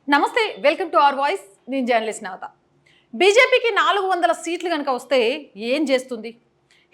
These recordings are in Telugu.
నమస్తే, వెల్కమ్ టు అవర్ వాయిస్. నేను జర్నలిస్ట్ నవత. బీజేపీకి 400 సీట్లు కనుక వస్తే ఏం చేస్తుంది?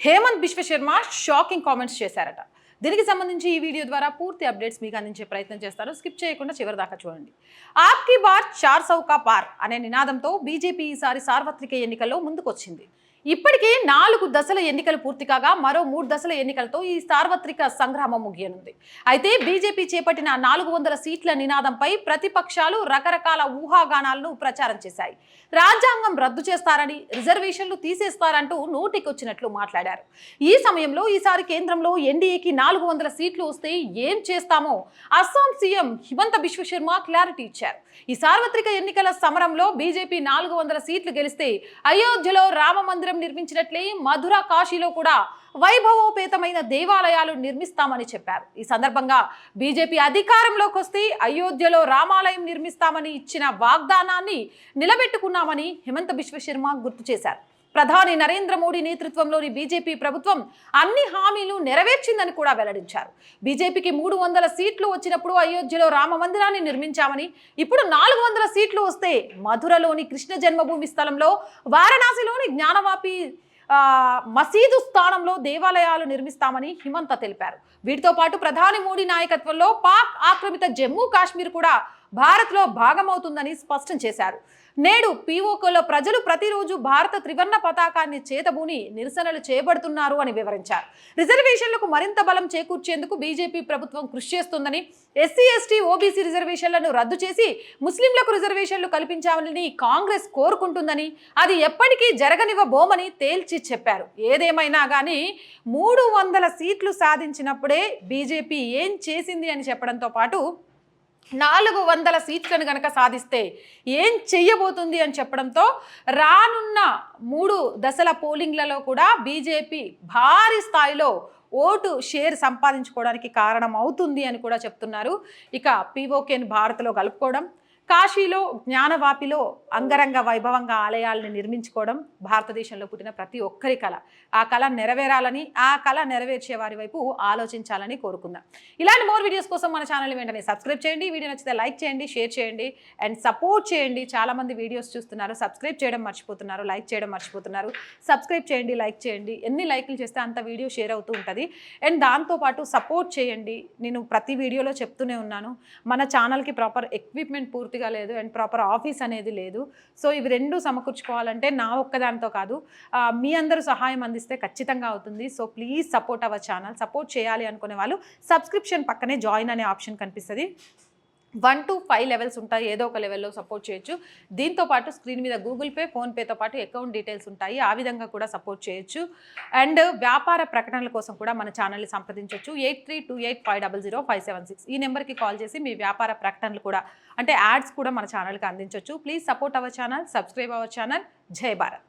హేమంత్ బిశ్వ శర్మ షాకింగ్ కామెంట్స్ చేశారట. దీనికి సంబంధించి ఈ వీడియో ద్వారా పూర్తి అప్డేట్స్ మీకు అందించే ప్రయత్నం చేస్తాను. స్కిప్ చేయకుండా చివరి దాకా చూడండి. ఆప్కి బార్ 400 కా పార్ అనే నినాదంతో బీజేపీ ఈసారి సార్వత్రిక ఎన్నికల్లో ముందుకొచ్చింది. ఇప్పటికే 4 దశల ఎన్నికలు పూర్తి కాగా మరో 3 దశల ఎన్నికలతో ఈ సార్వత్రిక సంగ్రామం ముగియనుంది. అయితే బీజేపీ చేపట్టిన 400 సీట్ల నినాదంపై ప్రతిపక్షాలు రకరకాల ఊహాగానాలను ప్రచారం చేశాయి. రాజ్యాంగం రద్దు చేస్తారని, రిజర్వేషన్లు తీసేస్తారంటూ నోటికొచ్చినట్లు మాట్లాడారు. ఈ సమయంలో ఈసారి కేంద్రంలో ఎన్డీఏకి 400 సీట్లు వస్తే ఏం చేస్తామో అస్సాం సీఎం హిమంత బిశ్వ శర్మ క్లారిటీ ఇచ్చారు. ఈ సార్వత్రిక ఎన్నికల సమరంలో బీజేపీ 400 సీట్లు గెలిస్తే అయోధ్యలో రామ మందిరం నిర్మించినట్లే మధుర, కాశీలో కూడా వైభవోపేతమైన దేవాలయాలు నిర్మిస్తామని చెప్పారు. ఈ సందర్భంగా బీజేపీ అధికారంలోకి వస్తే అయోధ్యలో రామాలయం నిర్మిస్తామని ఇచ్చిన వాగ్దానాన్ని నిలబెట్టుకున్నామని హిమంత బిశ్వ శర్మ గుర్తు చేశారు. ప్రధాని నరేంద్ర మోడీ నేతృత్వంలోని బీజేపీ ప్రభుత్వం అన్ని హామీలు నెరవేర్చిందని కూడా వెల్లడించారు. బీజేపీకి 300 సీట్లు వచ్చినప్పుడు అయోధ్యలో రామ మందిరాన్ని నిర్మించామని, ఇప్పుడు 400 సీట్లు వస్తే మధురలోని కృష్ణ జన్మభూమి స్థలంలో, వారణాసిలోని జ్ఞానవాపి మసీదు స్థానంలో దేవాలయాలు నిర్మిస్తామని హిమంత తెలిపారు. వీటితో పాటు ప్రధాని మోడీ నాయకత్వంలో పాక్ ఆక్రమిత జమ్మూ కాశ్మీర్ కూడా భారత్లో భాగమవుతుందని స్పష్టం చేశారు. నేడు పీఓకేలో ప్రజలు ప్రతిరోజు భారత త్రివర్ణ పతాకాన్ని చేతబూని నిరసనలు చేపడుతున్నారు అని వివరించారు. రిజర్వేషన్లకు మరింత బలం చేకూర్చేందుకు బీజేపీ ప్రభుత్వం కృషి చేస్తుందని, ఎస్సీ, ఎస్టీ, ఓబీసీ రిజర్వేషన్లను రద్దు చేసి ముస్లింలకు రిజర్వేషన్లు కల్పించాలని కాంగ్రెస్ కోరుకుంటుందని, అది ఎప్పటికీ జరగనివ్వబోమని తేల్చి చెప్పారు. ఏదేమైనా కానీ 300 సీట్లు సాధించినప్పుడే బీజేపీ ఏం చేసింది అని చెప్పడంతో పాటు 400 సీట్లను కనుక సాధిస్తే ఏం చెయ్యబోతుంది అని చెప్పడంతో రానున్న 3 దశల పోలింగ్లలో కూడా బీజేపీ భారీ స్థాయిలో ఓటు షేర్ సంపాదించుకోవడానికి కారణం అవుతుంది అని కూడా చెప్తున్నారు. ఇక పీఓకేని భారత్లో కలుపుకోవడం, కాశీలో జ్ఞానవాపిలో అంగరంగ వైభవంగా ఆలయాలను నిర్మించుకోవడం భారతదేశంలో పుట్టిన ప్రతి ఒక్కరి కళ. ఆ కళ నెరవేరాలని, ఆ కళ నెరవేర్చే వారి వైపు ఆలోచించాలని కోరుకుందాం. ఇలాంటి మోర్ వీడియోస్ కోసం మన ఛానల్ని వెంటనే సబ్స్క్రైబ్ చేయండి. వీడియో నచ్చితే లైక్ చేయండి, షేర్ చేయండి అండ్ సపోర్ట్ చేయండి. చాలామంది వీడియోస్ చూస్తున్నారు, సబ్స్క్రైబ్ చేయడం మర్చిపోతున్నారు, లైక్ చేయడం మర్చిపోతున్నారు. సబ్స్క్రైబ్ చేయండి, లైక్ చేయండి. ఎన్ని లైక్లు చేస్తే అంత వీడియో షేర్ అవుతూ ఉంటుంది. అండ్ దాంతోపాటు సపోర్ట్ చేయండి. నేను ప్రతి వీడియోలో చెప్తూనే ఉన్నాను, మన ఛానల్కి ప్రాపర్ ఎక్విప్మెంట్ పూర్తిగా లేదు అండ్ ప్రాపర్ ఆఫీస్ అనేది లేదు. సో ఇవి రెండు సమకూర్చుకోవాలంటే నా ఒక్కదానితో కాదు, మీ అందరూ సహాయం అందిస్తే ఖచ్చితంగా అవుతుంది. So please support our channel. Support చేయాలి అనుకునే వాళ్ళు సబ్స్క్రిప్షన్ పక్కనే జాయిన్ అనే ఆప్షన్ కనిపిస్తుంది. 1 to 5 లెవెల్స్ ఉంటాయి. ఏదో ఒక లెవెల్లో సపోర్ట్ చేయొచ్చు. దీంతో పాటు స్క్రీన్ మీద గూగుల్ పే, ఫోన్పేతో పాటు అకౌంట్ డీటెయిల్స్ ఉంటాయి. ఆ విధంగా కూడా సపోర్ట్ చేయొచ్చు. అండ్ వ్యాపార ప్రకటనల కోసం కూడా మన ఛానల్ని సంప్రదించవచ్చు. 8328500576 ఈ నెంబర్కి కాల్ చేసి మీ వ్యాపార ప్రకటనలు కూడా, అంటే యాడ్స్ కూడా మన ఛానల్కి అందించవచ్చు. Please support our channel, subscribe our channel. జై భారత్.